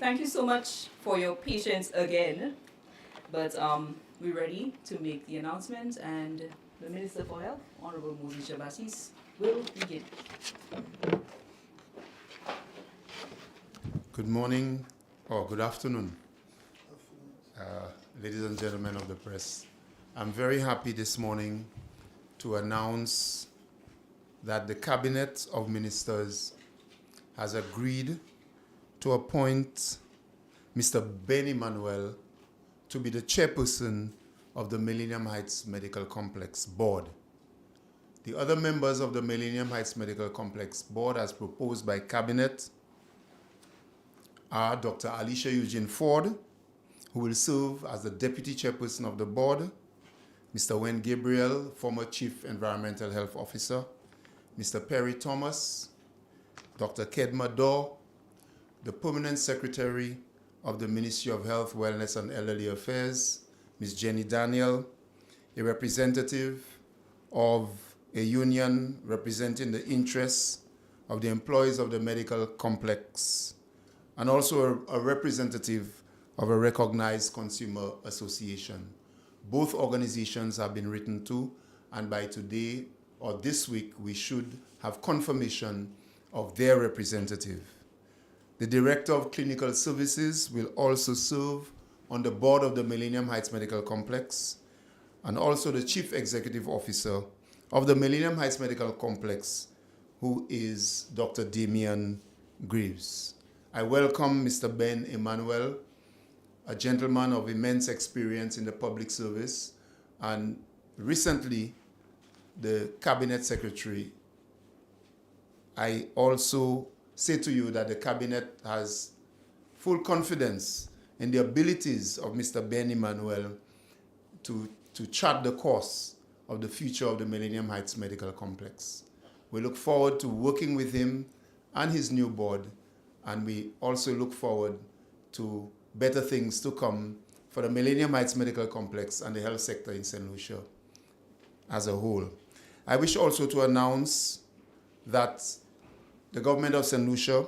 thank you so much for your patience again. But we're ready to make the announcement, and the Minister for Health, Honorable Moses Jabasis, will begin. Good morning, or good afternoon, ladies and gentlemen of the press. I'm very happy this morning to announce that the Cabinet of Ministers has agreed to appoint Mr. Ben Emmanuel to be the chairperson of the Millennium Heights Medical Complex Board. The other members of the Millennium Heights Medical Complex Board, as proposed by Cabinet, are Dr. Alicia Eugene Ford, who will serve as the Deputy Chairperson of the Board, Mr. Wen Gabriel, former Chief Environmental Health Officer, Mr. Perry Thomas, Dr. Kedma Daw, the Permanent Secretary of the Ministry of Health, Wellness and Elderly Affairs, Ms. Jenny Daniel, a representative of a union representing the interests of the employees of the medical complex, and also a representative of a recognized consumer association. Both organizations have been written to, and by today or this week, we should have confirmation of their representative. The Director of Clinical Services will also serve on the board of the Millennium Heights Medical Complex, and also the Chief Executive Officer of the Millennium Heights Medical Complex, who is Dr. Damian Greaves. I welcome Mr. Ben Emmanuel, a gentleman of immense experience in the public service, and recently the Cabinet Secretary. I also say to you that the Cabinet has full confidence in the abilities of Mr. Ben Emmanuel to chart the course of the future of the Millennium Heights Medical Complex. We look forward to working with him and his new board, and we also look forward to better things to come for the Millennium Heights Medical Complex and the health sector in St. Lucia as a whole. I wish also to announce that the government of St. Lucia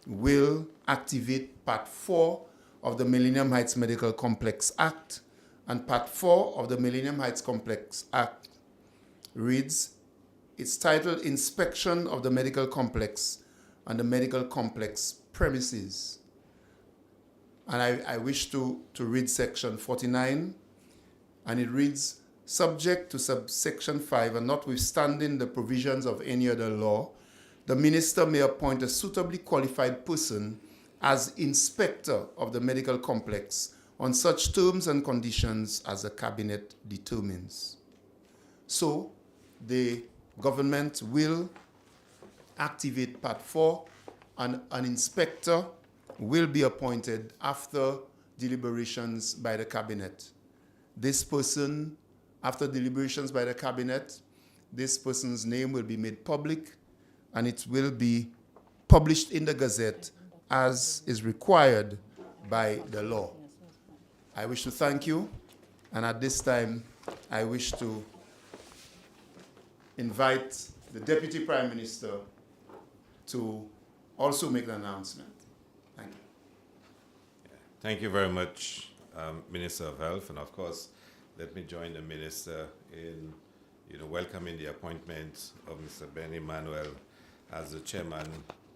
will activate Part 4 of the Millennium Heights Medical Complex Act, and Part 4 of the Millennium Heights Complex Act reads, it's titled Inspection of the Medical Complex and the Medical Complex Premises. And I wish to read Section 49, and it reads, subject to subsection 5 and notwithstanding the provisions of any other law, the minister may appoint a suitably qualified person as inspector of the medical complex on such terms and conditions as the cabinet determines. So the government will activate Part 4, and an inspector will be appointed after deliberations by the cabinet. This person, after deliberations by the cabinet, this person's name will be made public, and it will be published in the Gazette as is required by the law. I wish to thank you, and at this time, I wish to invite the Deputy Prime Minister to also make an announcement. Thank you. Thank you very much, Minister of Health, and of course, let me join the Minister in welcoming the appointment of Mr. Ben Emmanuel as the chairman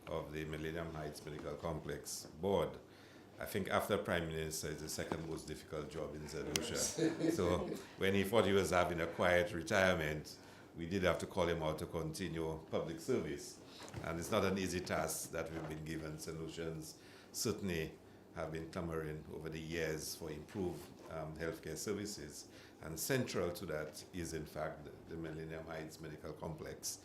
of the Millennium Heights Medical Complex Board. I think after Prime Minister, it's the second most difficult job in St. Lucia. So when he thought he was having a quiet retirement, we did have to call him out to continue public service. And it's not an easy task that we've been given. St. Lucians certainly have been clamoring over the years for improved healthcare services. And central to that is, in fact, the Millennium Heights Medical Complex.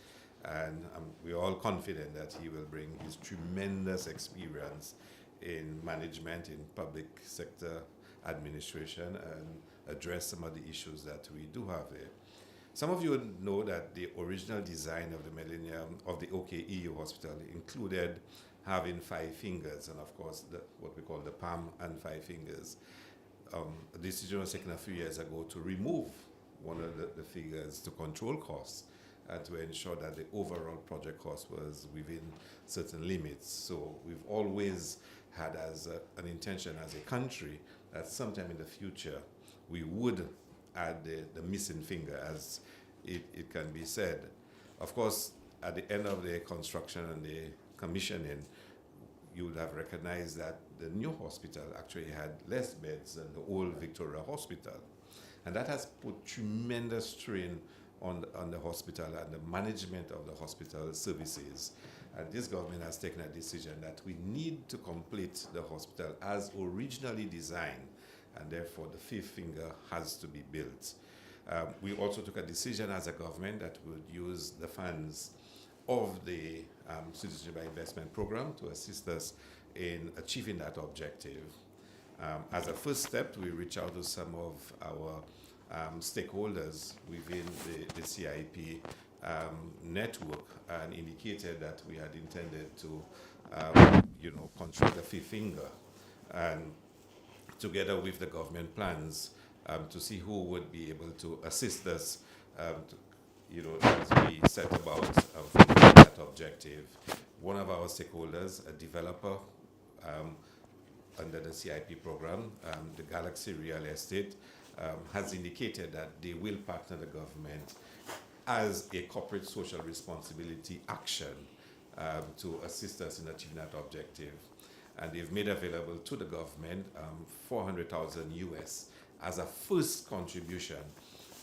And we're all confident that he will bring his tremendous experience in management, in public sector administration, and address some of the issues that we do have there. Some of you know that the original design of the the OKEU hospital included having 5 fingers, and of course what we call the palm and 5 fingers. A decision was taken a few years ago to remove one of the fingers to control costs. and to ensure that the overall project cost was within certain limits. So we've always had as an intention as a country that sometime in the future we would add the missing finger, as it can be said. Of course, at the end of the construction and the commissioning, you would have recognized that the new hospital actually had less beds than the old Victoria Hospital. And that has put tremendous strain on the hospital and the management of the hospital services. And this government has taken a decision that we need to complete the hospital as originally designed, and therefore the fifth finger has to be built. We also took a decision as a government that we would use the funds of the Citizenship by Investment Program to assist us in achieving that objective. As a first step, we reached out to some of our stakeholders within the CIP network and indicated that we had intended to, construct the fifth finger, and together with the government plans to see who would be able to assist us, as we set about fulfilling that objective. One of our stakeholders, a developer under the CIP program, the Galaxy Real Estate, has indicated that they will partner the government as a corporate social responsibility action to assist us in achieving that objective. And they've made available to the government $400,000 US as a first contribution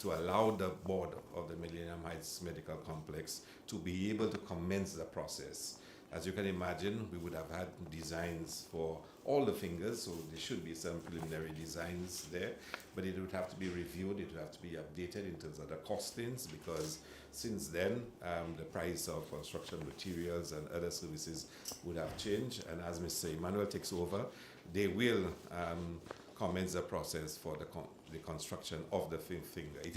to allow the board of the Millennium Heights Medical Complex to be able to commence the process. As you can imagine, we would have had designs for all the fingers, so there should be some preliminary designs there, but it would have to be reviewed, it would have to be updated in terms of the costings, because since then, the price of construction materials and other services would have changed, and as Mr. Emmanuel takes over, they will commence the process for the construction of the fifth finger. It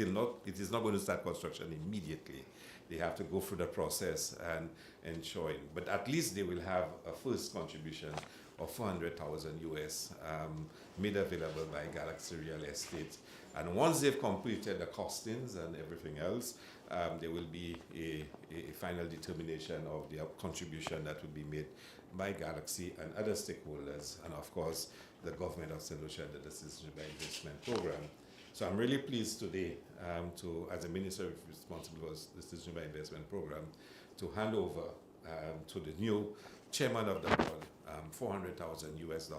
is not going to start construction immediately. They have to go through the process and ensure it. But at least they will have a first contribution of $400,000 US made available by Galaxy Real Estate. And once they've completed the costings and everything else, there will be a final determination of the contribution that will be made by Galaxy and other stakeholders, and of course, the government of St. Lucia under the Citizenship by Investment Program. So I'm really pleased today as a minister responsible for the Citizenship by Investment Program, to hand over to the new chairman of the board $400,000 US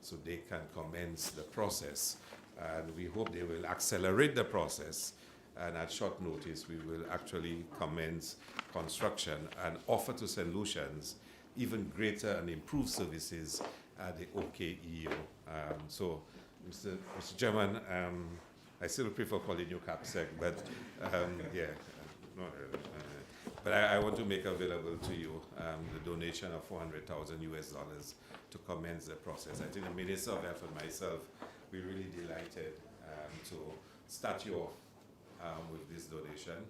so they can commence the process. And we hope they will accelerate the process, and at short notice we will actually commence construction and offer to St. Lucians even greater and improved services at the OKEO. So, Mr. Chairman, I still prefer calling you CAPSEC, but yeah, not really. But I want to make available to you the donation of $400,000 US to commence the process. I think the Minister of Health and myself, we're really delighted to start you off with this donation,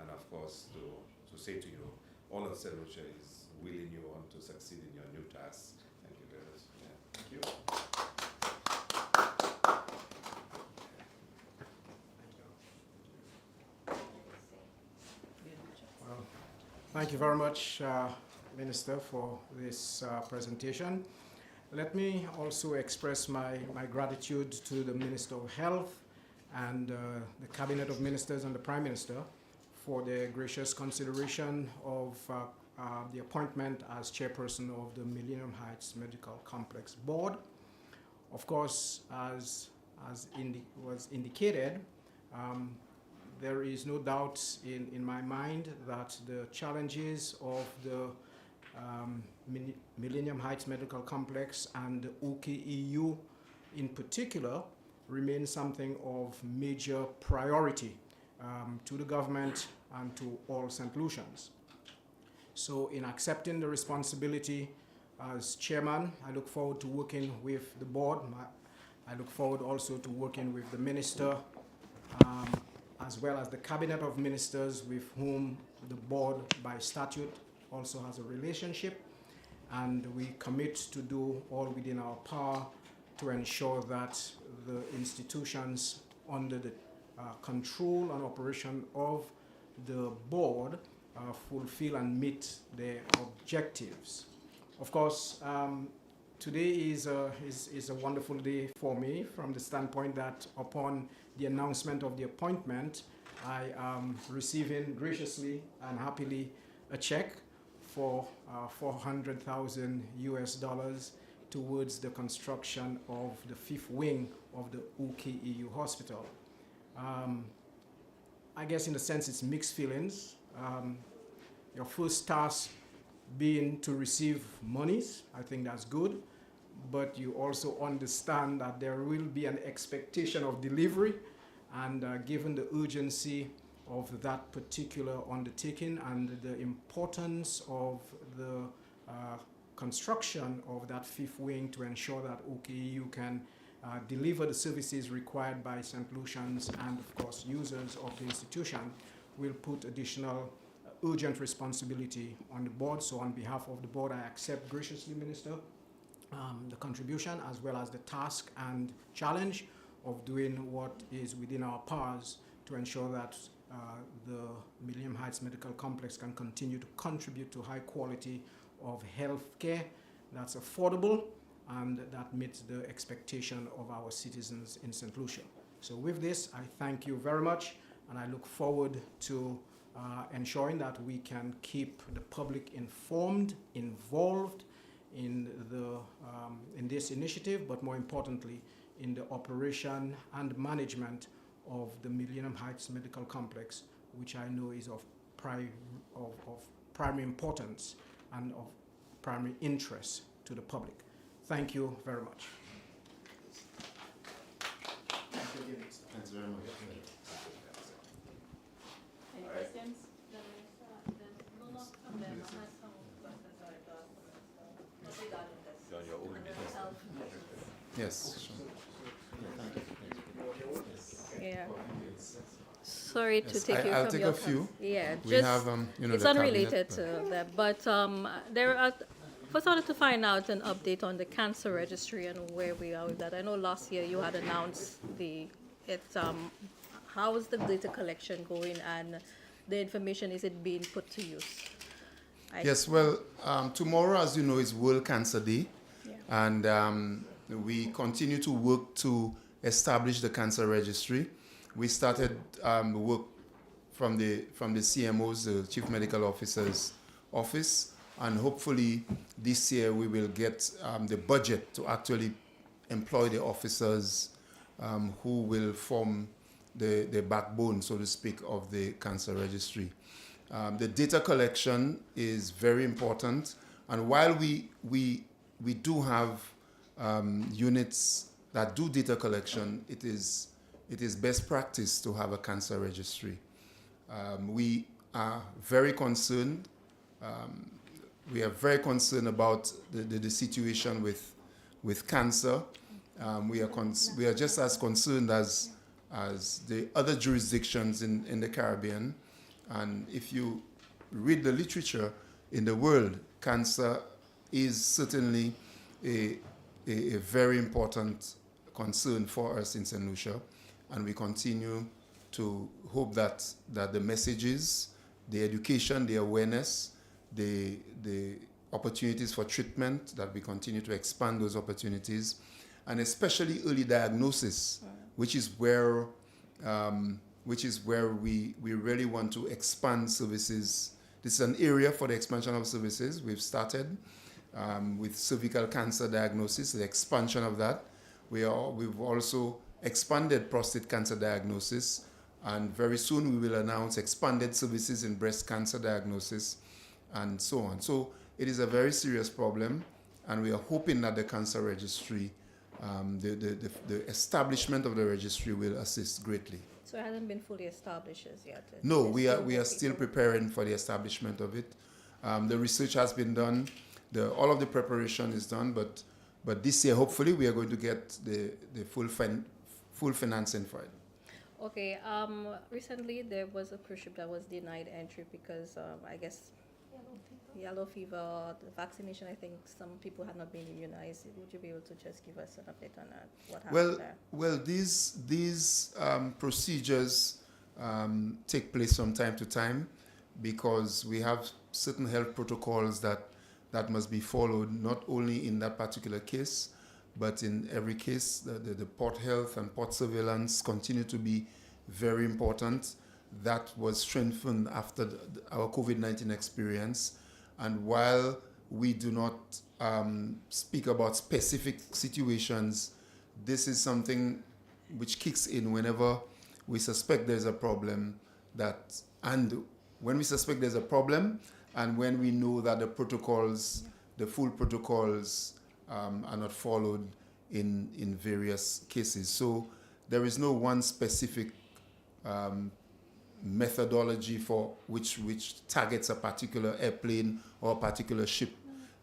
and of course to say to you, all of St. Lucia is willing you on to succeed in your new task. Thank you very much. Yeah. Thank you. Thank you very much, Minister, for this presentation. Let me also express my gratitude to the Minister of Health and the Cabinet of Ministers and the Prime Minister for their gracious consideration of the appointment as chairperson of the Millennium Heights Medical Complex Board. Of course, as was indicated, there is no doubt in my mind that the challenges of the Millennium Heights Medical Complex and the OKEU in particular remain something of major priority to the government and to all St. Lucians. So in accepting the responsibility as chairman, I look forward to working with the board. I look forward also to working with the minister, as well as the cabinet of ministers with whom the board by statute also has a relationship, and we commit to do all within our power to ensure that the institutions under the control and operation of the board fulfill and meet their objectives. Of course, today is a wonderful day for me from the standpoint that upon the announcement of the appointment, I am receiving graciously and happily a check for $400,000 towards the construction of the fifth wing of the OKEU hospital. I guess in a sense it's mixed feelings. Your first task being to receive monies, I think that's good, but you also understand that there will be an expectation of delivery, and given the urgency of that particular undertaking and the importance of the construction of that fifth wing to ensure that OKEU can deliver the services required by St. Lucians and, of course, users of the institution, will put additional urgent responsibility on the board. So on behalf of the board, I accept graciously, Minister, the contribution as well as the task and challenge of doing what is within our powers to ensure that the Millennium Heights Medical Complex can continue to contribute to high quality of health care that's affordable and that meets the expectation of our citizens in St. Lucia. So with this, I thank you very much, and I look forward to ensuring that we can keep the public informed, involved in this initiative, but more importantly, in the operation and management of the Millennium Heights Medical Complex, which I know is of primary importance and of primary interest to the public. Thank you very much. Thanks very much. Any questions? John, your own business. Yes, sure. Yeah. Sorry to Yes, take you I'll from take your a few. Yeah, We just have, it's the unrelated cabinet, to that, but there are. First, I wanted to find out an update on the cancer registry and where we are with that. I know last year you had announced how is the data collection going and the information, is it being put to use? Yes, well, tomorrow, as you know, is World Cancer Day, Yeah. and we continue to work to establish the cancer registry. We started work from the CMO's, the Chief Medical Officer's office, and hopefully this year we will get the budget to actually employ the officers who will form the backbone, so to speak, of the cancer registry. The data collection is very important, and while we do have units that do data collection, it is best practice to have a cancer registry. We are very concerned. We are very concerned about the situation with cancer. We are just as concerned as the other jurisdictions in the Caribbean. And if you read the literature in the world, cancer is certainly a very important concern for us in St. Lucia. And we continue to hope that the messages, the education, the awareness, the opportunities for treatment, that we continue to expand those opportunities, and especially early diagnosis, which is where we really want to expand services. This is an area for the expansion of services. We've started with cervical cancer diagnosis, the expansion of that. We've also expanded prostate cancer diagnosis, and very soon we will announce expanded services in breast cancer diagnosis, and so on. So it is a very serious problem, and we are hoping that the cancer registry, the establishment of the registry will assist greatly. So it hasn't been fully established as yet? No, we are still preparing for the establishment of it. The research has been done, all of the preparation is done, but this year hopefully we are going to get the full financing for it. Okay. Recently there was a cruise ship that was denied entry because I guess yellow fever, the vaccination. I think some people had not been immunized. Would you be able to just give us an update on that? What happened there? Well, these procedures take place from time to time, because we have certain health protocols that must be followed, not only in that particular case, but in every case. The port health and port surveillance continue to be very important. That was strengthened after our COVID-19 experience. And while we do not speak about specific situations, this is something which kicks in whenever we suspect there's a problem, and when we suspect there's a problem, and when we know that the full protocols are not followed in various cases. So there is no one specific methodology for which targets a particular airplane or a particular ship.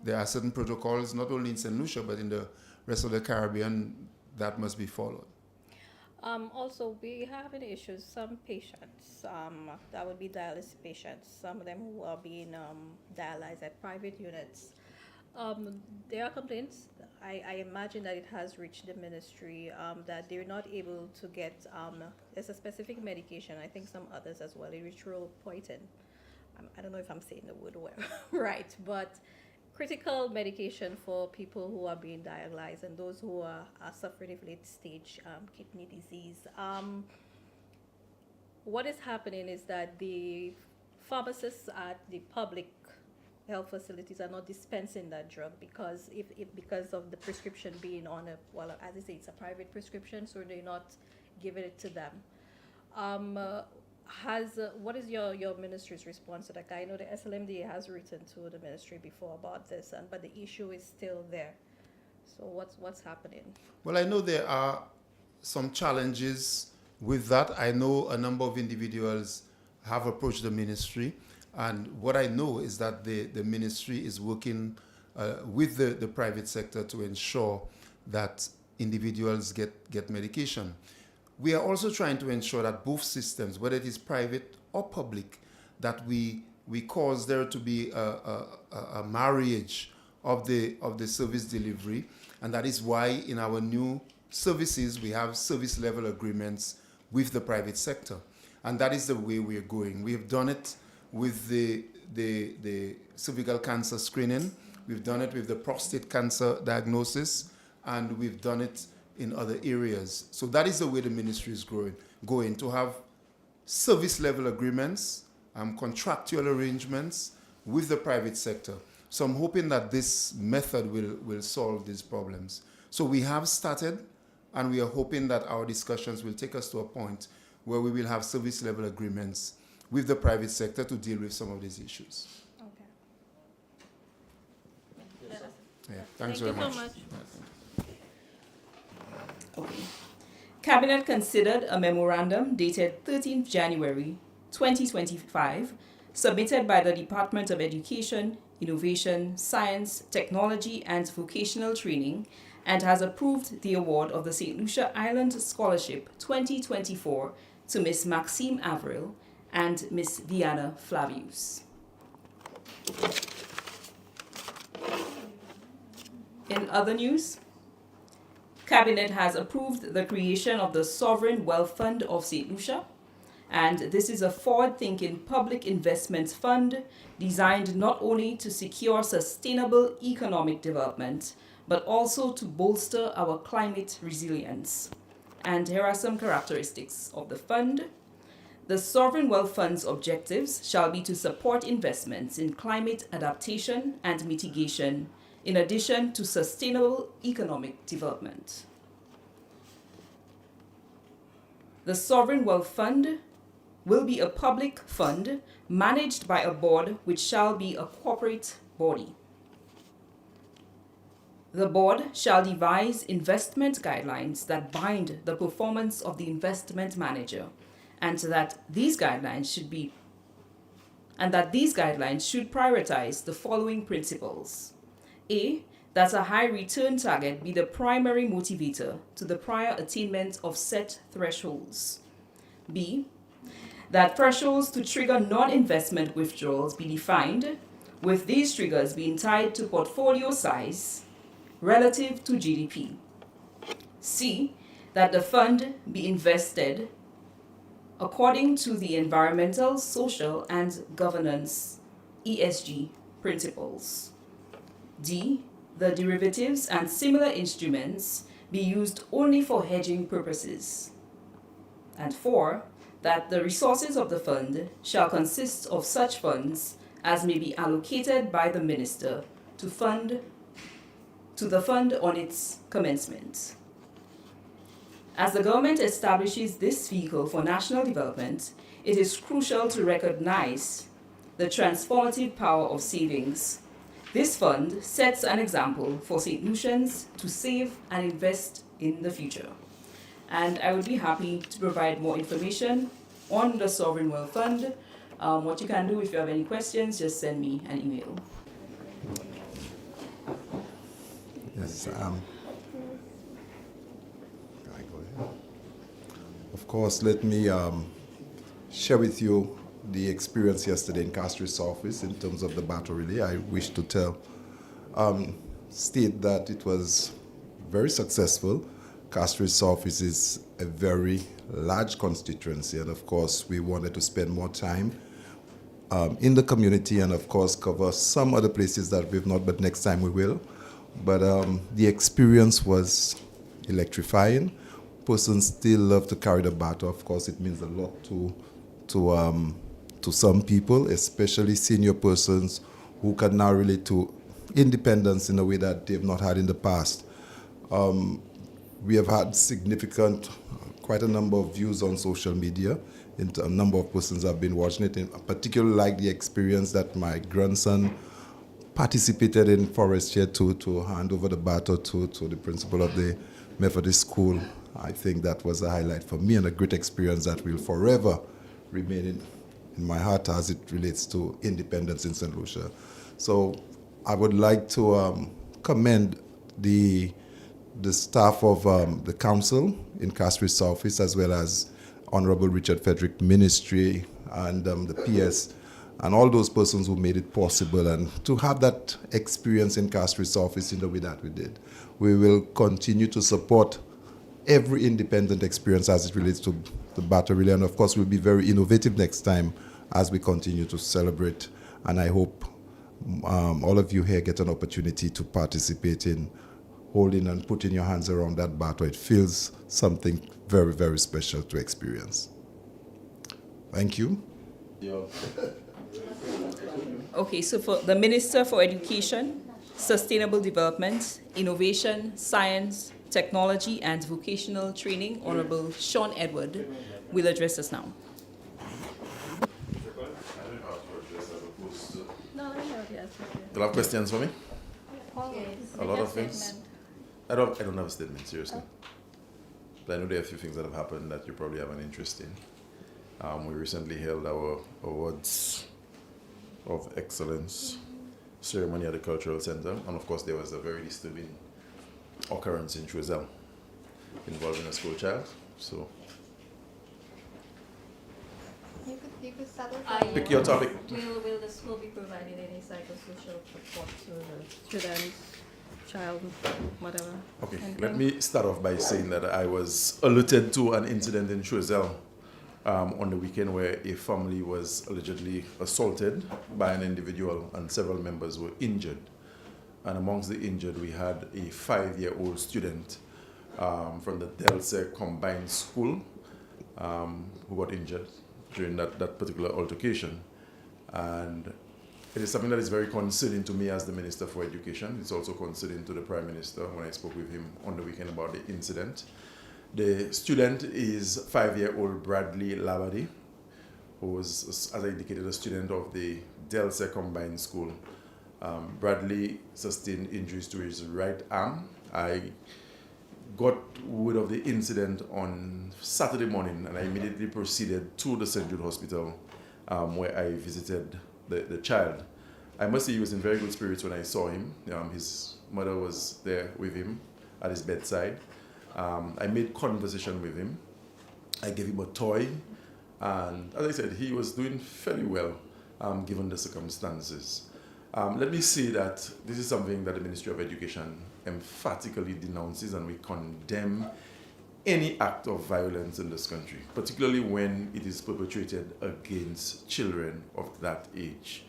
There are certain protocols, not only in St. Lucia, but in the rest of the Caribbean, that must be followed. Also, we have an issue. Some patients, that would be dialysis patients, some of them who are being dialyzed at private units. There are complaints. I imagine that it has reached the ministry that they're not able to get, there's a specific medication, I think some others as well, erythropoietin. I don't know if I'm saying the word well, right, but critical medication for people who are being dialyzed and those who are suffering of late stage kidney disease. What is happening is that the pharmacists at the public health facilities are not dispensing that drug because because of the prescription being on as I say, it's a private prescription, so they're not giving it to them. What is your ministry's response to that? I know the SLMDA has written to the ministry before about this, but the issue is still there. So what's happening? Well, I know there are some challenges with that. I know a number of individuals have approached the ministry, and what I know is that the ministry is working with the private sector to ensure that individuals get medication. We are also trying to ensure that both systems, whether it is private or public, that we cause there to be a marriage of the service delivery, and that is why in our new services we have service level agreements with the private sector, and that is the way we are going. We have done it with the cervical cancer screening, we've done it with the prostate cancer diagnosis, and we've done it in other areas. So that is the way the ministry is going to have service level agreements, contractual arrangements with the private sector. So I'm hoping that this method will solve these problems. So we have started, and we are hoping that our discussions will take us to a point where we will have service level agreements with the private sector to deal with some of these issues. Okay. Yeah, thanks very much. Thank you so much. Okay. Cabinet considered a memorandum dated 13th January 2025, submitted by the Department of Education, Innovation, Science, Technology and Vocational Training, and has approved the award of the St. Lucia Island Scholarship 2024 to Miss Maxime Avril and Miss Viana Flavius. In other news, Cabinet has approved the creation of the Sovereign Wealth Fund of St. Lucia, and this is a forward-thinking public investments fund designed not only to secure sustainable economic development, but also to bolster our climate resilience. And here are some characteristics of the fund. The Sovereign Wealth Fund's objectives shall be to support investments in climate adaptation and mitigation, in addition to sustainable economic development. The Sovereign Wealth Fund will be a public fund managed by a board which shall be a corporate body. The board shall devise investment guidelines that bind the performance of the investment manager, and that these guidelines should prioritize the following principles. A, that a high return target be the primary motivator to the prior attainment of set thresholds. B, that thresholds to trigger non-investment withdrawals be defined, with these triggers being tied to portfolio size relative to GDP. C, that the fund be invested according to the environmental, social, and governance ESG principles. D. The derivatives and similar instruments be used only for hedging purposes. And 4. That the resources of the fund shall consist of such funds as may be allocated by the minister to the fund on its commencement. As the government establishes this vehicle for national development, it is crucial to recognize the transformative power of savings. This fund sets an example for St. Lucians to save and invest in the future. And I would be happy to provide more information on the Sovereign Wealth Fund. What you can do if you have any questions, just send me an email. Yes. Can I go ahead? Of course, let me share with you the experience yesterday in Castries office in terms of the battle relay. I wish to state that it was very successful. Castries office is a very large constituency, and of course, we wanted to spend more time in the community and of course cover some other places that we've not, but next time we will. But the experience was electrifying. Persons still love to carry the baton. Of course, it means a lot to some people, especially senior persons who can now relate to independence in a way that they've not had in the past. We have had quite a number of views on social media. A number of persons have been watching it. In particular, like the experience that my grandson participated in Forest here to hand over the baton to the principal of the Methodist school. I think that was a highlight for me and a great experience that will forever remain in my heart as it relates to independence in St. Lucia. So I would like to commend the staff of the council in Castries office, as well as Honorable Richard Frederick Ministry and the PS, and all those persons who made it possible, and to have that experience in Castries office in the way that we did. We will continue to support every independent experience as it relates to the battle relay, and of course we'll be very innovative next time as we continue to celebrate, and I hope all of you here get an opportunity to participate in holding and putting your hands around that baton. It feels something very, very special to experience. Thank you. Okay, so for the Minister for Education, Sustainable Development, Innovation, Science, Technology, and Vocational Training, Honorable Sean Edward, will address us now. You have questions for me? Always. A lot of things. I don't have a statement, seriously. But I know there are a few things that have happened that you probably have an interest in. We recently held our Awards of Excellence ceremony at the Cultural Center, and of course there was a very disturbing occurrence in Choiseul involving a school child. So You could start with pick your topic. Will the school be providing any psychosocial support to the students, child, whatever? Okay, anything? let me start off by saying that I was alerted to an incident in Choiseul on the weekend where a family was allegedly assaulted by an individual and several members were injured. And amongst the injured, we had a 5-year-old student from the Delse Combined School who got injured during that particular altercation. And it is something that is very concerning to me as the Minister for Education. It's also concerning to the Prime Minister when I spoke with him on the weekend about the incident. The student is 5-year-old Bradley Labadie, who was, as I indicated, a student of the Delse Combined School. Bradley sustained injuries to his right arm. I got word of the incident on Saturday morning, and I immediately proceeded to the St. Jude Hospital where I visited the child. I must say he was in very good spirits when I saw him. His mother was there with him at his bedside. I made conversation with him. I gave him a toy, and as I said, he was doing fairly well given the circumstances. Let me say that this is something that the Ministry of Education emphatically denounces, and we condemn any act of violence in this country, particularly when it is perpetrated against children of that age.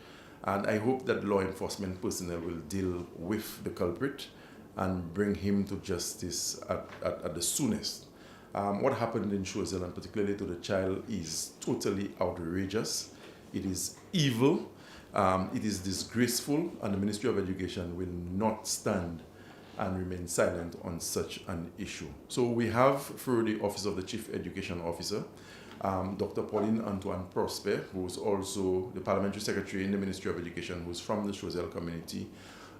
And I hope that law enforcement personnel will deal with the culprit and bring him to justice at the soonest. What happened in Choiseul, and particularly to the child, is totally outrageous. It is evil, it is disgraceful, and the Ministry of Education will not stand and remain silent on such an issue. So we have, through the Office of the Chief Education Officer, Dr. Pauline Antoine Prosper, who is also the Parliamentary Secretary in the Ministry of Education, who is from the Choiseul community,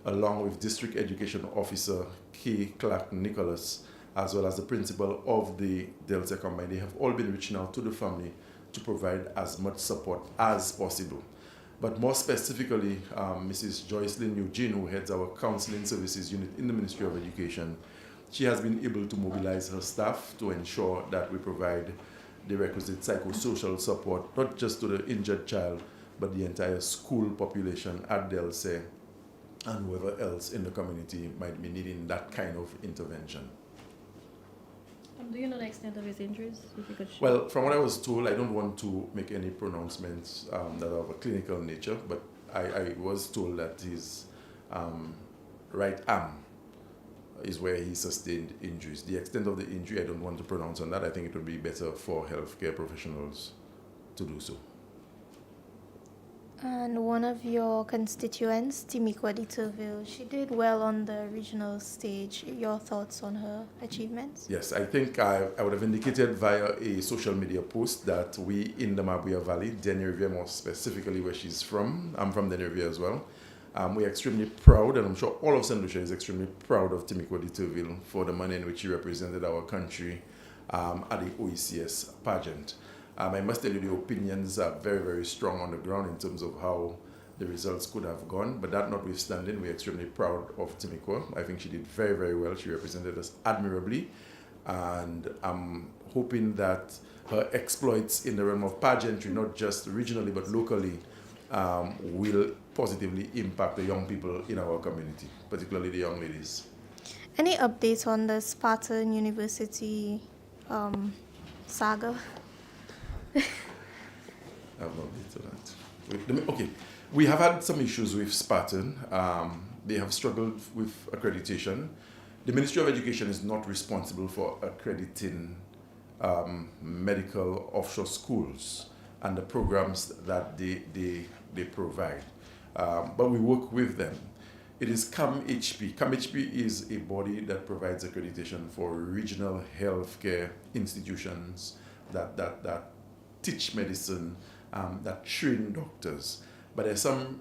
along with District Education Officer K. Clark Nicholas, as well as the principal of the Delta Combine. They have all been reaching out to the family to provide as much support as possible. But more specifically, Mrs. Joycelyn Eugene, who heads our counseling services unit in the Ministry of Education, she has been able to mobilize her staff to ensure that we provide the requisite psychosocial support, not just to the injured child, but the entire school population at Delse and whoever else in the community might be needing that kind of intervention. Do you know the extent of his injuries? If you could share. Well, from what I was told, I don't want to make any pronouncements that are of a clinical nature, but I was told that his right arm is where he sustained injuries. The extent of the injury, I don't want to pronounce on that. I think it would be better for healthcare professionals to do so. And one of your constituents, Timikwa Ditourville, she did well on the regional stage. Your thoughts on her achievements? Yes, I think I would have indicated via a social media post that we in the Mabuya Valley, Denirvia more specifically where she's from, I'm from Denirvia as well, we're extremely proud, and I'm sure all of St. Lucia is extremely proud of Timikwa Ditourville for the manner in which she represented our country at the OECS pageant. I must tell you, the opinions are very, very strong on the ground in terms of how the results could have gone. But that notwithstanding, we're extremely proud of Timikwa. I think she did very, very well. She represented us admirably. And I'm hoping that her exploits in the realm of pageantry, not just regionally but locally, will positively impact the young people in our community, particularly the young ladies. Any updates on the Spartan University saga? I have no update to that. Okay, we have had some issues with Spartan. They have struggled with accreditation. The Ministry of Education is not responsible for accrediting medical offshore schools and the programs that they provide. But we work with them. It is CAMHP. CAMHP is a body that provides accreditation for regional healthcare institutions that teach medicine, that train doctors. But there's some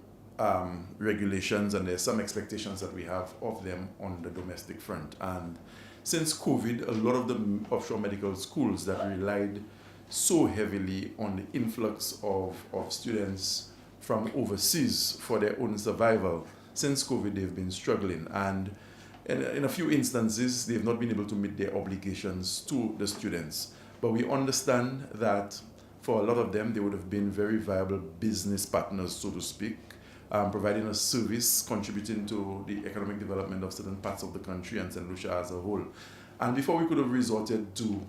regulations and there's some expectations that we have of them on the domestic front. And since COVID, a lot of the offshore medical schools that relied so heavily on the influx of students from overseas for their own survival, since COVID, they've been struggling. And in a few instances, they've not been able to meet their obligations to the students. But we understand that for a lot of them, they would have been very viable business partners, so to speak, providing a service, contributing to the economic development of certain parts of the country and St. Lucia as a whole. And before we could have resorted to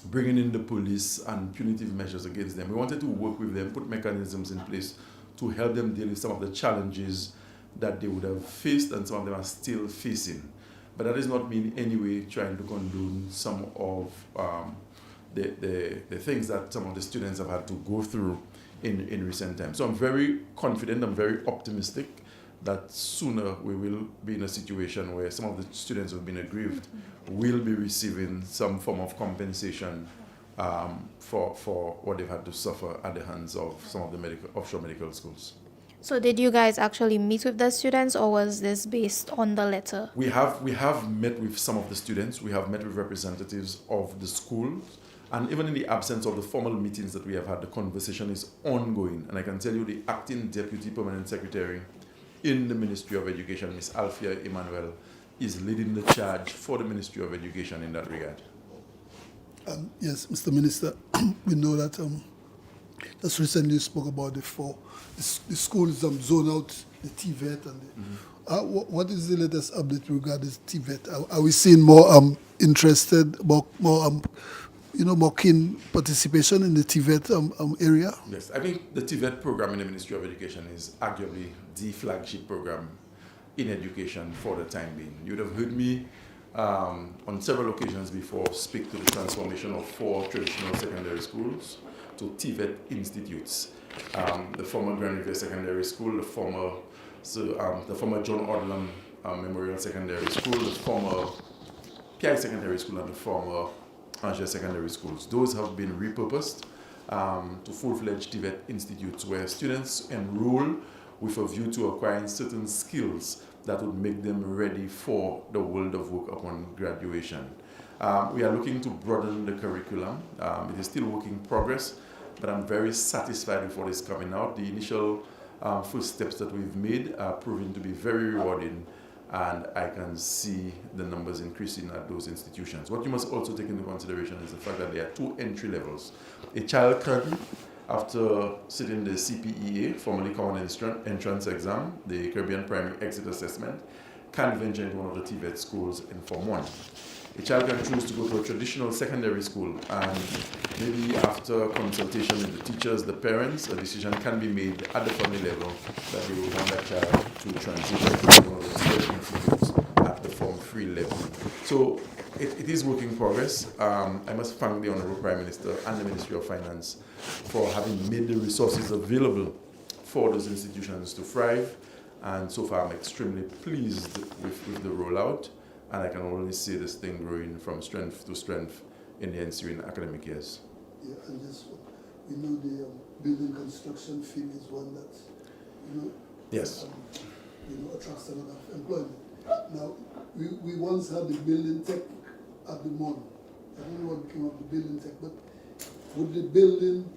bringing in the police and punitive measures against them, we wanted to work with them, put mechanisms in place to help them deal with some of the challenges that they would have faced and some of them are still facing. But that does not mean in any way trying to condone some of the things that some of the students have had to go through in recent times. So I'm very confident, I'm very optimistic that sooner we will be in a situation where some of the students who have been aggrieved will be receiving some form of compensation for what they've had to suffer at the hands of some of the offshore medical schools. So did you guys actually meet with the students, or was this based on the letter? We have met with some of the students. We have met with representatives of the schools. And even in the absence of the formal meetings that we have had, the conversation is ongoing. And I can tell you the acting deputy permanent secretary in the Ministry of Education, Ms. Alfia Emmanuel, is leading the charge for the Ministry of Education in that regard. Yes, Mr. Minister, we know that just recently you spoke about the schools zone out the TVET and What is the latest update regarding TVET? Are we seeing more interested, more more keen participation in the TVET area? Yes, I think the TVET program in the Ministry of Education is arguably the flagship program in education for the time being. You would have heard me on several occasions before speak to the transformation of 4 traditional secondary schools to TVET institutes. The former Grand River Secondary School, the former John Odlum Memorial Secondary School, the former PI Secondary School, and the former Angers Secondary Schools. Those have been repurposed to full-fledged TVET institutes where students enroll with a view to acquiring certain skills that would make them ready for the world of work upon graduation. We are looking to broaden the curriculum. It is still work in progress, but I'm very satisfied with what is coming out. The initial first steps that we've made are proving to be very rewarding, and I can see the numbers increasing at those institutions. What you must also take into consideration is the fact that there are 2 entry levels. A child can, after sitting the CPEA, formerly Common Entrance Exam, the Caribbean Primary Exit Assessment, can venture into one of the TVET schools in Form 1. A child can choose to go to a traditional secondary school, and maybe after consultation with the teachers, the parents, a decision can be made at the family level that they will want that child to transition to one of the TVET institutes at the Form 3 level. So it is work in progress. I must thank the Honorable Prime Minister and the Ministry of Finance for having made the resources available for those institutions to thrive. And so far, I'm extremely pleased with the rollout. And I can only see this thing growing from strength to strength in the ensuing academic years. Yeah, and just we know the building construction field is one that yes, attracts a lot of employment. Now, we once had the building tech at the mall. I don't know what became of the building tech, but with the building,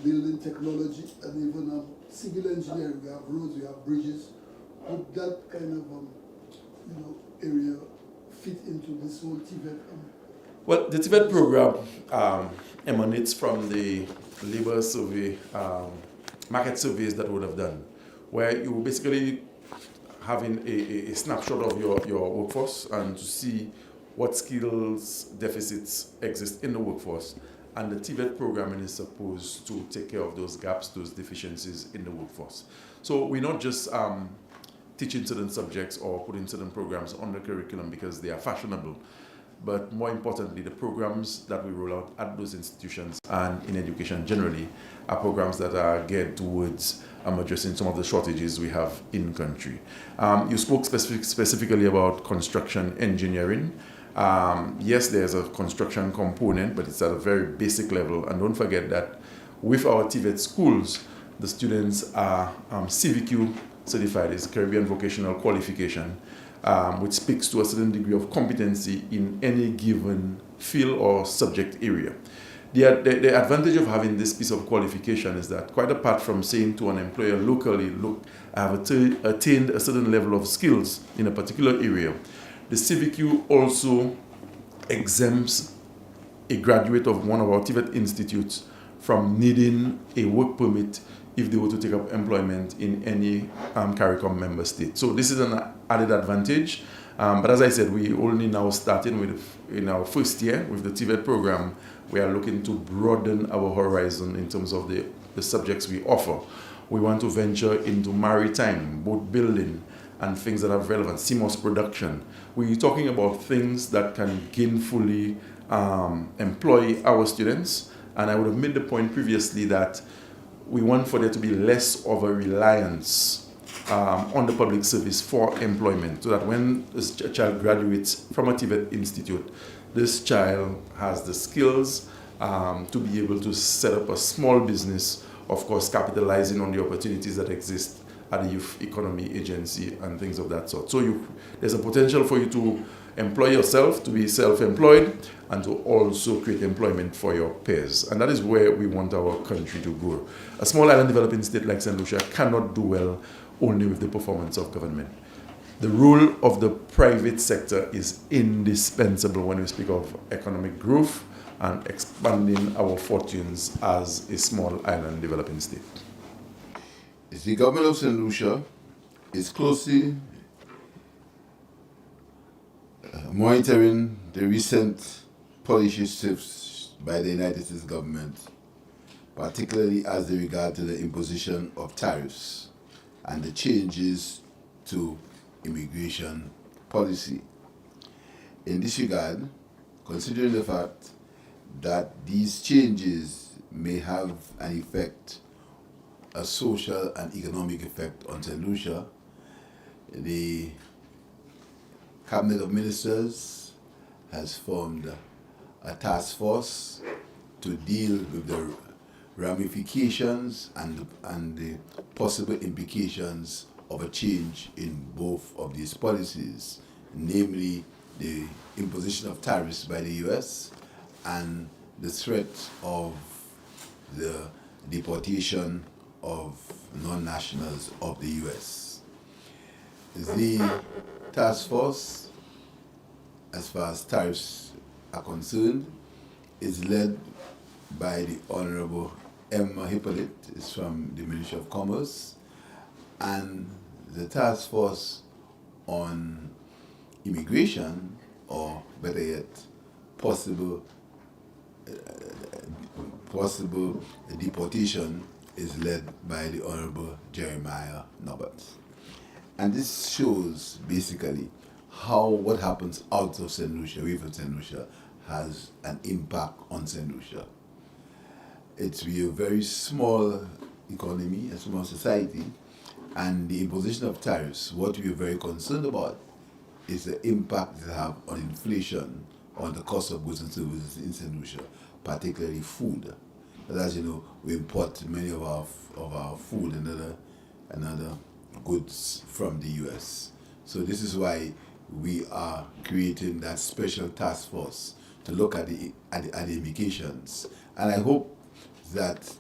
building technology and even civil engineering, we have roads, we have bridges. Would that kind of area fit into this whole TVET? Well, the TVET program emanates from the labor survey, market surveys that we would have done, where you basically having a snapshot of your workforce and to see what skills deficits exist in the workforce. And the TVET programming is supposed to take care of those gaps, those deficiencies in the workforce. So we're not just teaching certain subjects or putting certain programs on the curriculum because they are fashionable. But more importantly, the programs that we roll out at those institutions and in education generally are programs that are geared towards addressing some of the shortages we have in country. You spoke specifically about construction engineering. Yes, there's a construction component, but it's at a very basic level. And don't forget that with our TVET schools, the students are CVQ certified. It's a Caribbean Vocational qualification, which speaks to a certain degree of competency in any given field or subject area. The advantage of having this piece of qualification is that quite apart from saying to an employer locally, look, I have attained a certain level of skills in a particular area, the CVQ also exempts a graduate of one of our TVET institutes from needing a work permit if they were to take up employment in any CARICOM member state. So this is an added advantage. But as I said, we only now starting in our first year with the TVET program. We are looking to broaden our horizon in terms of the subjects we offer. We want to venture into maritime, boat building, and things that have relevance, CMOS production. We're talking about things that can gainfully employ our students. And I would have made the point previously that we want for there to be less of a reliance on the public service for employment, so that when this child graduates from a TVET institute, this child has the skills to be able to set up a small business, of course capitalizing on the opportunities that exist at the Youth Economy Agency and things of that sort. So there's a potential for you to employ yourself, to be self-employed, and to also create employment for your peers. And that is where we want our country to go. A small island developing state like St. Lucia cannot do well only with the performance of government. The role of the private sector is indispensable when we speak of economic growth and expanding our fortunes as a small island developing state. The government of St. Lucia is closely monitoring the recent policy shifts by the United States government, particularly as they regard to the imposition of tariffs and the changes to immigration policy. In this regard, considering the fact that these changes may have an effect, a social and economic effect on St. Lucia, the Cabinet of Ministers has formed a task force to deal with the ramifications and the possible implications of a change in both of these policies, namely the imposition of tariffs by the US and the threat of the deportation of non-nationals of the US. The task force, as far as tariffs are concerned, is led by the Honorable Emma Hippolyte, is from the Ministry of Commerce, and the task force on immigration, or better yet, possible deportation, is led by the Honorable Jeremiah Norbert. And this shows basically how what happens out of St. Lucia, away from St. Lucia, has an impact on St. Lucia. We are a very small economy, a small society, and the imposition of tariffs, what we are very concerned about is the impact they have on inflation, on the cost of goods and services in St. Lucia, particularly food. But as you know, we import many of our food and other goods from the US. So this is why we are creating that special task force to look at the implications. And I hope that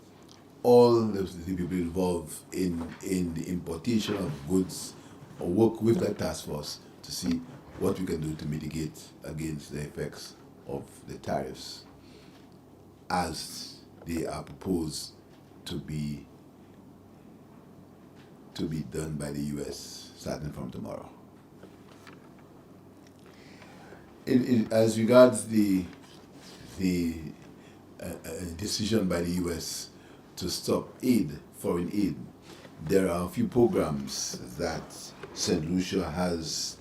all the people involved in the importation of goods or work with that task force to see what we can do to mitigate against the effects of the tariffs as they are proposed to be done by the US starting from tomorrow. As regards the decision by the US to stop foreign aid, there are a few programs that St. Lucia has,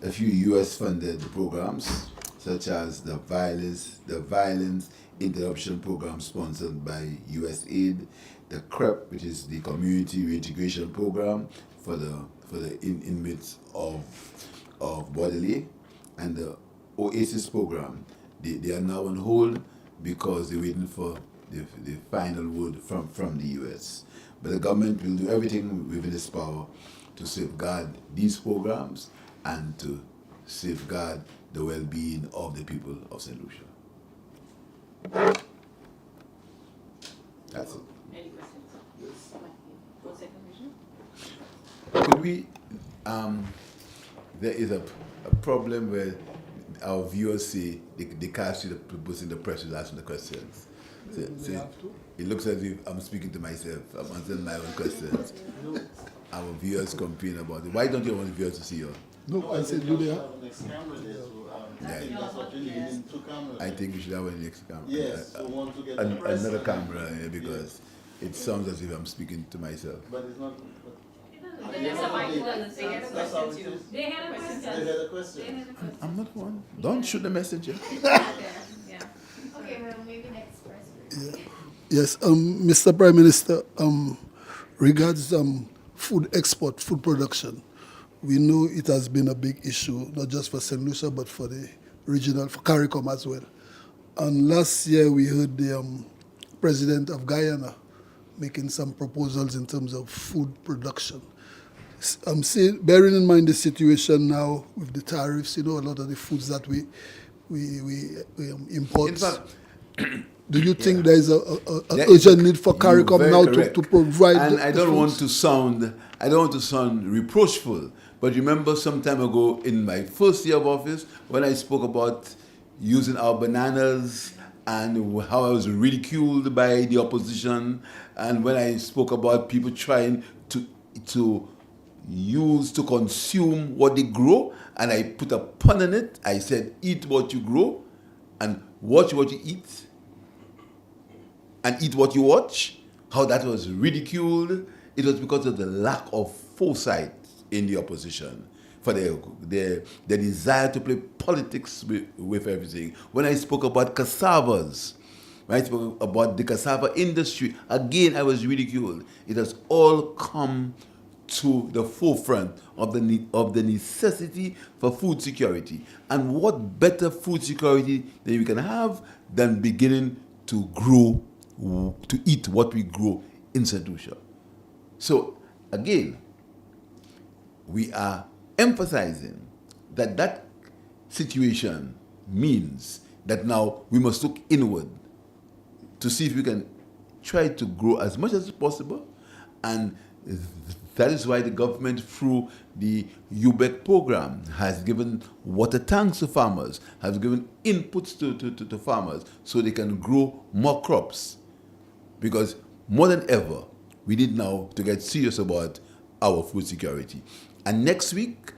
a few US-funded programs, such as the Violence Interruption Program sponsored by USAID, the CREP, which is the Community Reintegration Program for the inmates of Bordelais, and the OASIS program. They are now on hold because they're waiting for the final word from the US. But the government will do everything within its power to safeguard these programs and to safeguard the well-being of the people of St. Lucia. That's it. Any questions? Yes. For second question? Could we, there is a problem where our viewers say they can't see the people in the press who's asking the questions. So it looks as if I'm speaking to myself. I'm answering my own questions. Our viewers complain about it. Why don't you want the viewers to see you? No, I said, do they have? I think you should have a next camera. Yes, we want to get another camera because it sounds as if I'm speaking to myself. But it's not. They had a question. I'm not one. Don't shoot the messenger. Okay, well, maybe next question. Yeah. Yes, Mr. Prime Minister, regards food export, food production, we know it has been a big issue, not just for St. Lucia, but for the regional, for CARICOM as well. And last year we heard the president of Guyana making some proposals in terms of food production. Bearing in mind the situation now with the tariffs, a lot of the foods that we import. In fact, do you think there is an urgent need for CARICOM now to provide? And I don't want to sound reproachful, but remember some time ago in my first year of office when I spoke about using our bananas and how I was ridiculed by the opposition, and when I spoke about people trying to use to consume what they grow, and I put a pun on it. I said, eat what you grow and watch what you eat and eat what you watch. How that was ridiculed. It was because of the lack of foresight in the opposition, for their desire to play politics with everything. When I spoke about cassavas, when I spoke about the cassava industry, again I was ridiculed. It has all come to the forefront of the necessity for food security. And what better food security than you can have than beginning to grow, to eat what we grow in St. Lucia. So again, we are emphasizing that situation means that now we must look inward to see if we can try to grow as much as possible, and that is why the government, through the UBEC program, has given water tanks to farmers, has given inputs to farmers so they can grow more crops. Because more than ever, we need now to get serious about our food security. And next week,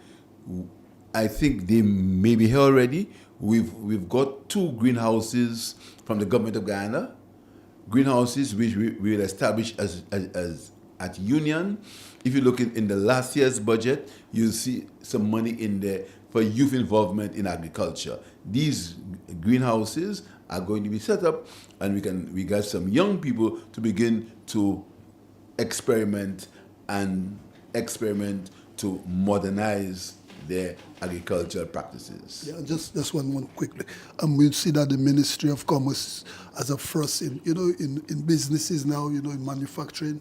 I think they may be here already. We've got 2 greenhouses from the government of Guyana, greenhouses which we will establish as at Union. If you look in the last year's budget, you'll see some money in there for youth involvement in agriculture. These greenhouses are going to be set up, and we got some young people to begin to experiment to modernize their agricultural practices. Yeah, just one quickly. We'll see that the Ministry of Commerce as a first in businesses now, in manufacturing.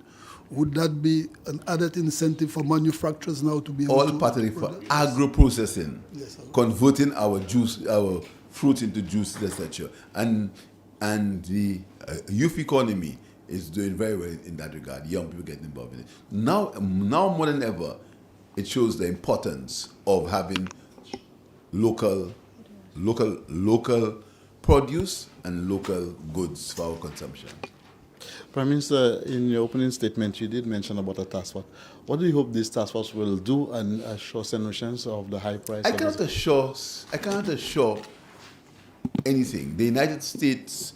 Would that be an added incentive for manufacturers now to be able all part of it for agro-processing, yes, converting our fruit into juice, etc. And the youth economy is doing very well in that regard. Young people getting involved in it. Now more than ever, it shows the importance of having local produce and local goods for our consumption. Prime Minister, in your opening statement, you did mention about a task force. What do you hope this task force will do and assure St. Lucians of the high price? I can't assure anything. The United States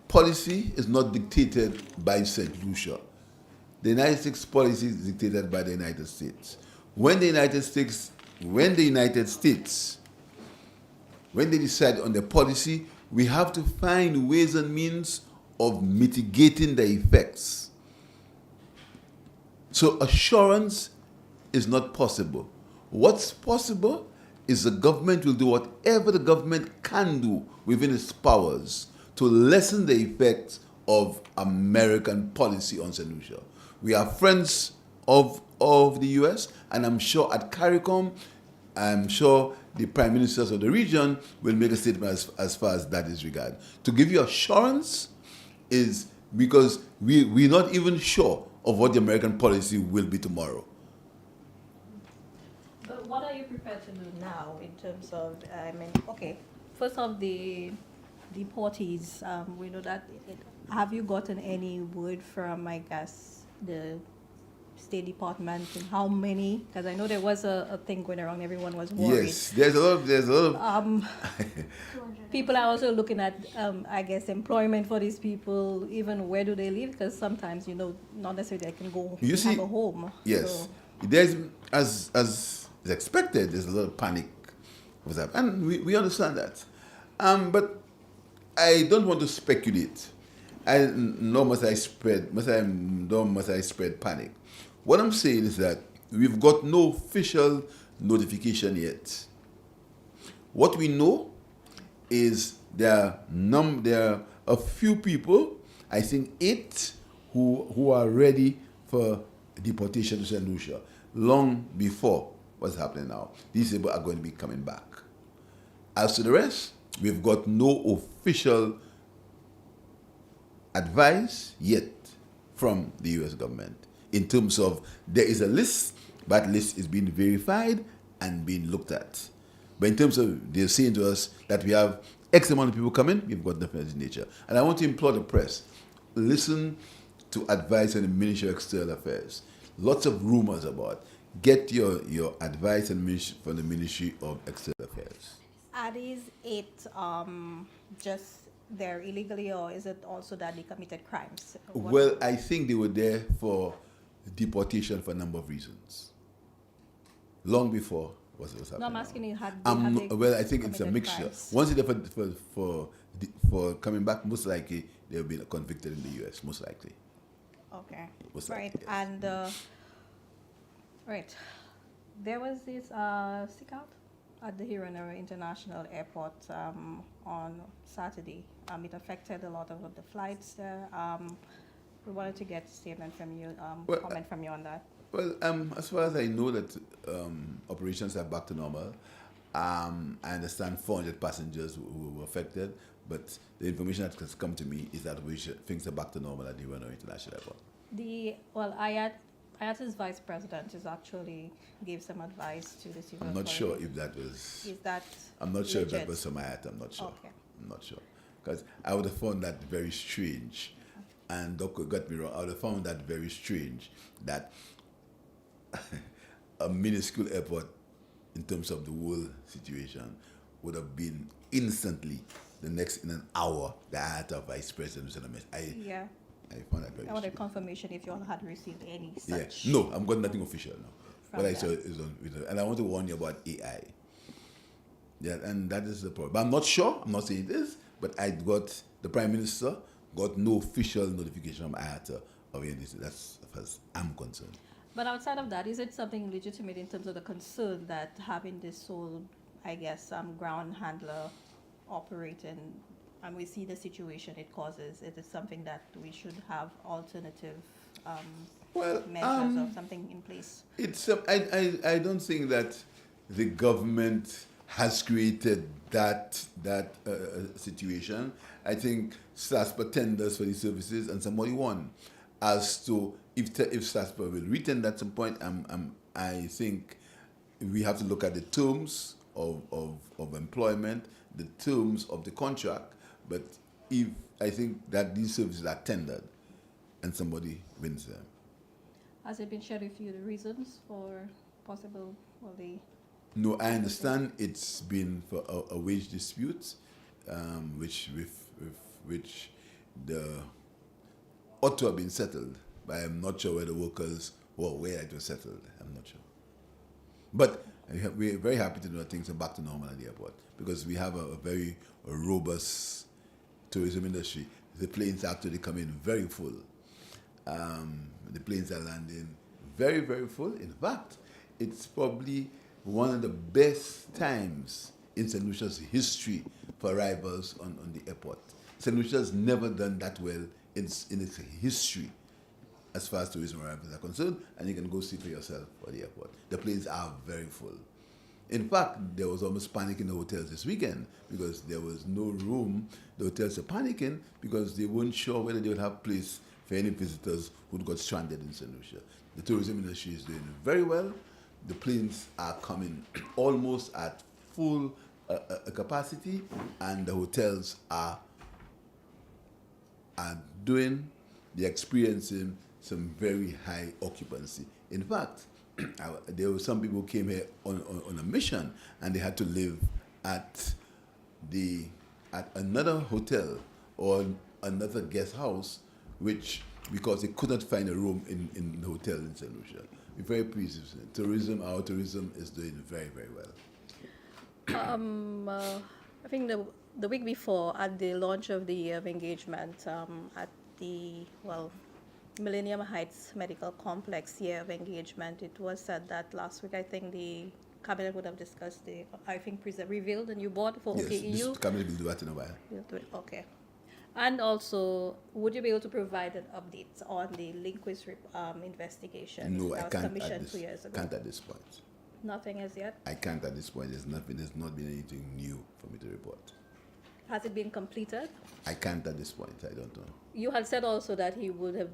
policy is not dictated by St. Lucia. The United States policy is dictated by the United States. When they decide on the policy, we have to find ways and means of mitigating the effects. So assurance is not possible. What's possible is the government will do whatever the government can do within its powers to lessen the effects of American policy on St. Lucia. We are friends of the US, and I'm sure at CARICOM, I'm sure the prime ministers of the region will make a statement as far as that is regarded. To give you assurance is because we're not even sure of what the American policy will be tomorrow. But what are you prepared to do now in terms of, first off, the deportees, we know that, have you gotten any word from, I guess, the State Department and how many? Because I know there was a thing going around, everyone was worried. Yes, there's a lot of people are also looking at, employment for these people, even where do they live? Because sometimes, not necessarily they can go have a home. Yes, so. There's, as expected, there's a lot of panic. And we understand that. But I don't want to speculate. Nor must I spread panic. What I'm saying is that we've got no official notification yet. What we know is there are a few people, I think 8, who are ready for deportation to St. Lucia long before what's happening now. These people are going to be coming back. As to the rest, we've got no official advice yet from the US government in terms of there is a list, that list is being verified and being looked at. But in terms of they're saying to us that we have X amount of people coming, we've got definite nature. And I want to implore the press, listen to advice on the Ministry of External Affairs. Lots of rumors about get your advice and from the Ministry of External Affairs. Are these 8 just there illegally, or is it also that they committed crimes? Well, I think they were there for deportation for a number of reasons. Long before what was happening. No, I'm asking you, had they well, I think it's a committed mixture. crimes? Once they're for coming back, most likely they'll be convicted in the U.S. Most likely. Okay. Most Right. likely, yes. And right, there was this stick out at the Hirono International Airport on Saturday. It affected a lot of the flights there. We wanted to get a statement from you, comment from you on that. Well, as far as I know that operations are back to normal. I understand 400 passengers who were affected, but the information that has come to me is that things are back to normal at the Hirono International Airport. IATA's vice president is actually gave some advice to the civil I'm not authorities. sure if that was. Is that I'm not sure if that legit? was from IATA. I'm not sure. Okay. I'm not sure. Because I would have found that very strange. And Dr. got me wrong. I would have found that very strange that a minuscule airport, in terms of the whole situation, would have been instantly in an hour the IATA vice president was in a mess. Yeah. I found that very I wanted strange. confirmation if you all had received any Yeah. such. No, I've got nothing official now. From What I them. saw is on, and I want to warn you about AI. Yeah, and that is the problem. But I'm not sure. I'm not saying this, but the Prime Minister got no official notification from IATA of any of this. That's as far as I'm concerned. But outside of that, is it something legitimate in terms of the concern that having this sole, I guess, ground handler operating, and we see the situation it causes, it is something that we should have alternative measures or something in place? It's I don't think that the government has created that situation. I think SASPA tenders for these services and somebody won. As to if SASPA will return at some point, I think we have to look at the terms of employment, the terms of the contract. But I think that these services are tendered and somebody wins them. Has it been shared with you the reasons for possible, No, I understand it's been for a wage dispute, which the ought to have been settled, but I'm not sure where the workers where it was settled. I'm not sure. But we're very happy to know that things are back to normal at the airport because we have a very robust tourism industry. The planes actually come in very full. The planes are landing very, very full. In fact, it's probably one of the best times in St. Lucia's history for arrivals on the airport. St. Lucia's never done that well in its history as far as tourism arrivals are concerned, and you can go see for yourself at the airport. The planes are very full. In fact, there was almost panic in the hotels this weekend because there was no room. The hotels are panicking because they weren't sure whether they would have place for any visitors who got stranded in St. Lucia. The tourism industry is doing very well. The planes are coming almost at full capacity, and the hotels are experiencing some very high occupancy. In fact, there were some people who came here on a mission, and they had to live at another hotel or another guest house, because they could not find a room in the hotel in St. Lucia. We're very pleased with it. Our tourism is doing very, very well. I think the week before, at the launch of the year of engagement at the Millennium Heights Medical Complex year of engagement, it was said that last week, I think the cabinet would have discussed revealed the new board for OKEU. Yes, the cabinet will do that in a while. We'll do it. Okay. And also, would you be able to provide an update on the Linquist investigation? No, I that was can't commissioned at 2 years ago. can't at this point. Nothing as yet? I can't at this point. There's not been anything new for me to report. Has it been completed? I can't at this point. I don't know. You had said also that he would have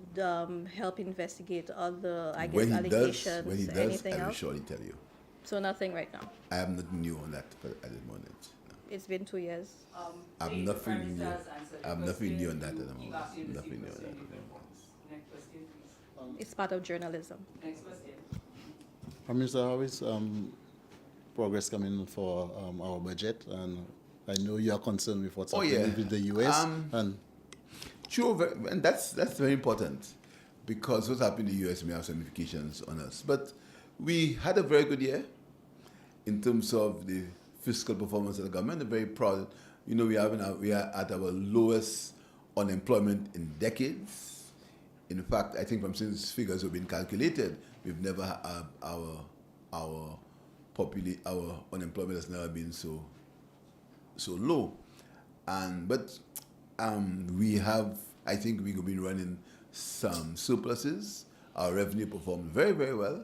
helped investigate other, allegations. When he does, anything I will else? surely tell you. So nothing right now. I have nothing new on that at this moment. No. It's been 2 years. I have nothing new. I have nothing new on that at the Keep moment. asking the Nothing same new on question, that. Next question, please. It's part of journalism. Next question. Prime Minister, how is progress coming for our budget? And I know you are concerned with what's happening with the US. And Sure, and that's very important, because what's happening in the US may have some implications on us. But we had a very good year in terms of the fiscal performance of the government. I'm very proud. You know, we are at our lowest unemployment in decades. In fact, I think from since figures have been calculated, we've never our unemployment has never been so low. But we have, I think we've been running some surpluses. Our revenue performed very, very well,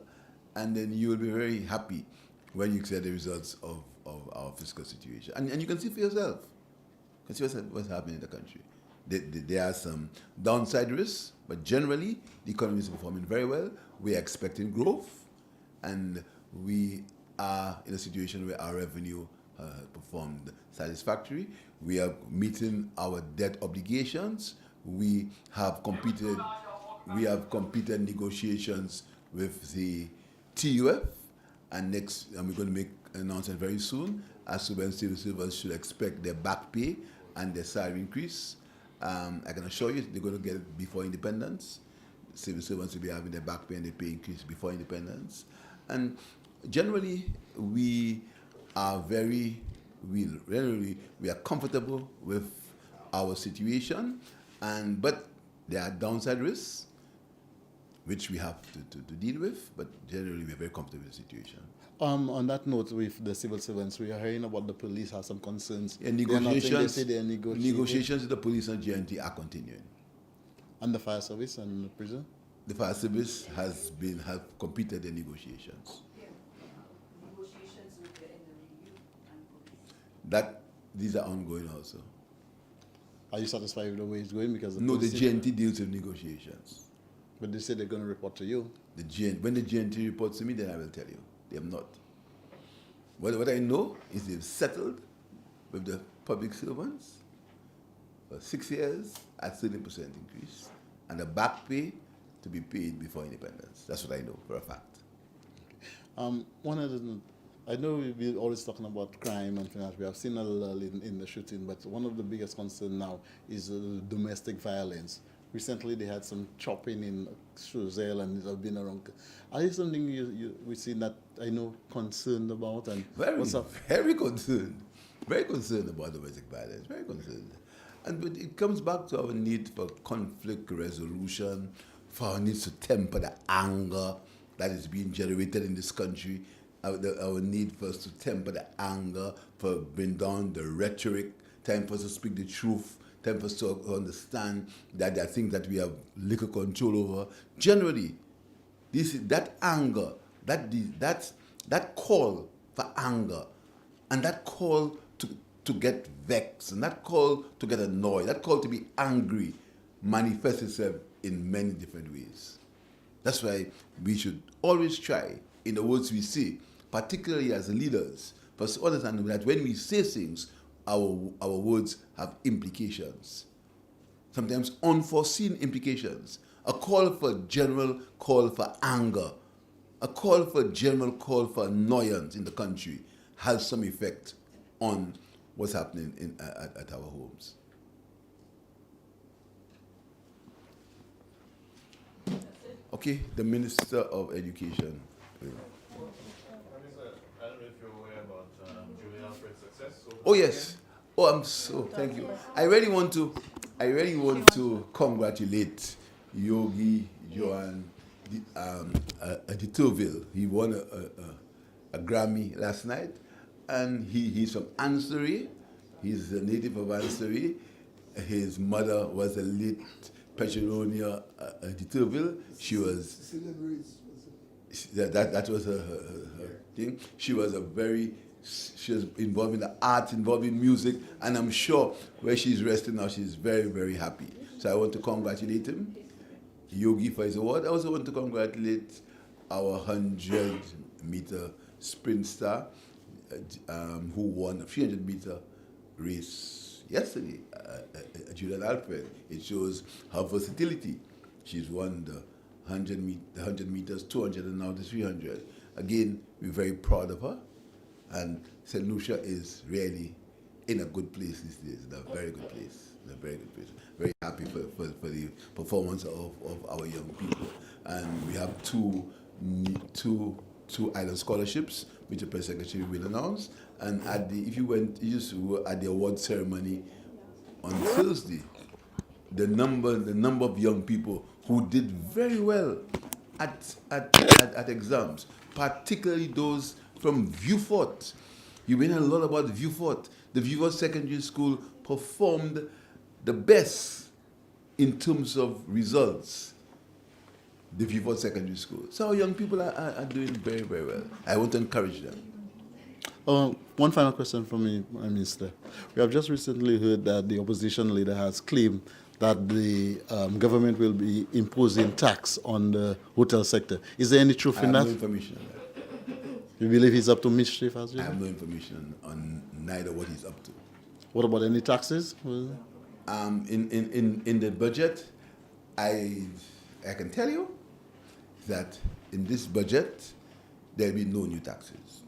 and then you will be very happy when you see the results of our fiscal situation. And you can see for yourself. You can see what's happening in the country. There are some downside risks, but generally the economy is performing very well. We are expecting growth, and we are in a situation where our revenue performed satisfactory. We are meeting our debt obligations. We have completed negotiations with the TUF, and we're going to make an announcement very soon as to when civil servants should expect their back pay and their salary increase. I can assure you they're going to get it before independence. Civil servants will be having their back pay and their pay increase before independence. And generally, we are comfortable with our situation, but there are downside risks which we have to deal with, but generally we're very comfortable with the situation. On that note, with the civil servants, we are hearing about the police have some concerns. Yeah, negotiations with the police and GNT are continuing. And the fire service and the prison? The fire service have completed the negotiations. Negotiations with the NWU and police. These are ongoing also. Are you satisfied with the way it's going? Because the GNT deals with negotiations. But they say they're going to report to you. When the GNT reports to me, then I will tell you. They have not. What I know is they've settled with the public servants for 6 years at 30% increase, and the back pay to be paid before independence. That's what I know for a fact. I know we're always talking about crime and finance. We have seen a lull in the shooting, but one of the biggest concerns now is domestic violence. Recently, they had some chopping in Choiseul, and it has been around. Are there something we see that I know concerned about? And what's up? Very concerned about domestic violence. Very concerned, but it comes back to our need for conflict resolution, for our needs to temper the anger that is being generated in this country. Our need for us to temper the anger, for bring down the rhetoric, time for us to speak the truth. Time for us to understand that there are things that we have little control over. Generally, that anger, that call for anger, and that call to get vexed, and that call to get annoyed, that call to be angry, manifests itself in many different ways. That's why we should always try, in the words we say, particularly as leaders, for us to understand that when we say things, our words have implications, sometimes unforeseen implications. A call for general call for anger, a call for general call for annoyance in the country has some effect on what's happening at our homes. Okay, the Minister of Education. Oh yes. Thank you. I really want to congratulate Yogi Joan Deportation. He won a Grammy last night, and he's from Ansari. He's a native of Ansari. His mother was a late Petronia Deportation. She was that was her thing. She was involved in the arts, involved in music, and I'm sure where she's resting now, she's very, very happy. So I want to congratulate him, Yogi, for his award. I also want to congratulate our 100-meter sprint star who won a 300-meter race yesterday, Julian Alfred. It shows her versatility. She's won the 100 meters, 200, and now the 300. again, we're very proud of her. And St. Lucia is really in a good place these days, in a very good place. In a very good place. Very happy for the performance of our young people. And we have two island scholarships, which the press secretary will announce. And you were at the award ceremony on Thursday, the number of young people who did very well at exams, particularly those from Vieux Fort. You've been hearing a lot about Vieux Fort. The Vieux Fort Secondary School performed the best in terms of results. The Vieux Fort Secondary School. So our young people are doing very, very well. I want to encourage them. One final question from me, Minister. We have just recently heard that the opposition leader has claimed that the government will be imposing tax on the hotel sector. Is there any truth in that? I have no information on that. You believe he's up to mischief as well? I have no information on neither what he's up to. What about any taxes? In the budget, I can tell you that in this budget, there will be no new taxes.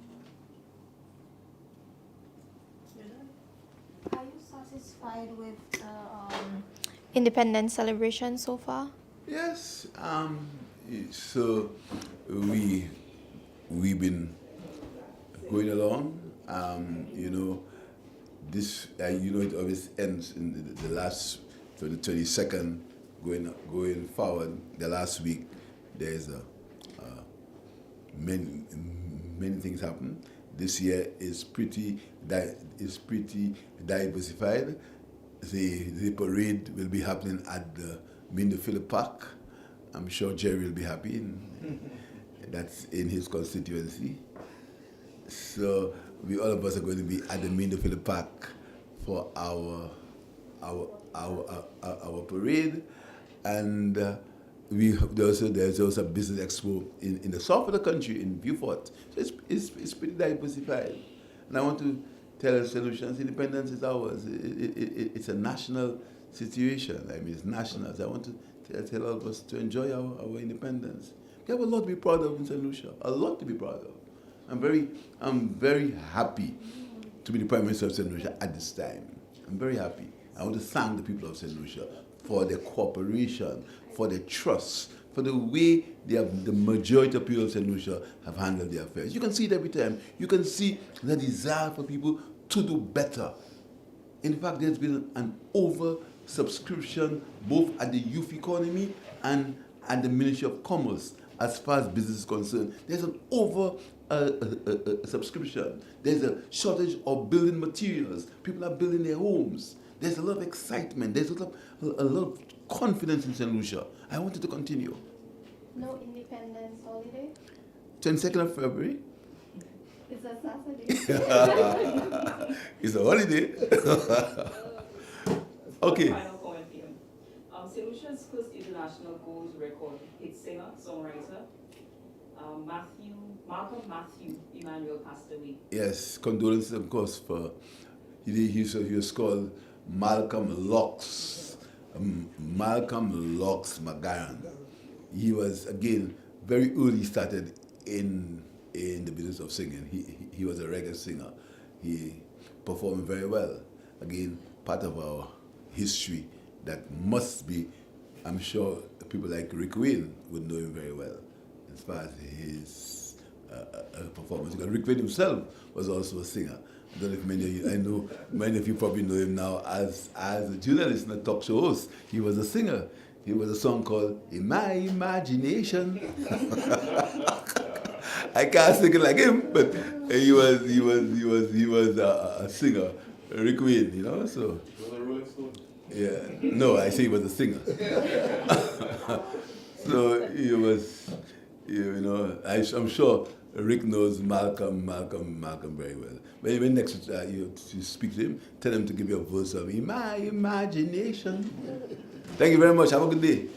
Are you satisfied with the independence celebration so far? Yes. So we've been going along. This it always ends in the last 22nd. Going forward, the last week, there's many things happen. This year is pretty diversified. The parade will be happening at the Minderfield Park. I'm sure Jerry will be happy. That's in his constituency. So all of us are going to be at the Minderfield Park for our parade, and there's also a business expo in the south of the country in Vieux Fort. So it's pretty diversified. And I want to tell us, St. Lucia's independence is ours. It's a national situation. I mean, it's national. So I want to tell all of us to enjoy our independence. We have a lot to be proud of in St. Lucia. A lot to be proud of. I'm very happy to be the Prime Minister of St. Lucia at this time. I'm very happy. I want to thank the people of St. Lucia for their cooperation, for their trust, for the way the majority of people of St. Lucia have handled their affairs. You can see it every time. You can see the desire for people to do better. In fact, there's been an over-subscription both at the youth economy and at the Ministry of Commerce as far as business is concerned. There's an over-subscription. There's a shortage of building materials. People are building their homes. There's a lot of excitement. There's a lot of confidence in St. Lucia. I want it to continue. No independence holiday? 22nd of February. It's a Saturday. It's a holiday. Okay. Final comment here. St. Lucia's first international gold record hit singer, songwriter, Malcolm Matthew Emmanuel passed away. Yes, condolences, of course, for he was called Malcolm Locks McGarren. He was, again, very early started in the business of singing. He was a reggae singer. He performed very well. Again, part of our history that must be, I'm sure people like Rick Wayne would know him very well as far as his performance. Because Rick Wayne himself was also a singer. I don't know if many of you, I know many of you probably know him now as a journalist and a talk show host. He was a singer. He was a song called In My Imagination. I can't sing it like him, but he was a singer, Rick Wayne, so. Yeah, no, I say he was a singer. So he was, I'm sure Rick knows Malcolm very well. But when next you speak to him, tell him to give you a verse of In My Imagination. Thank you very much. Have a good day.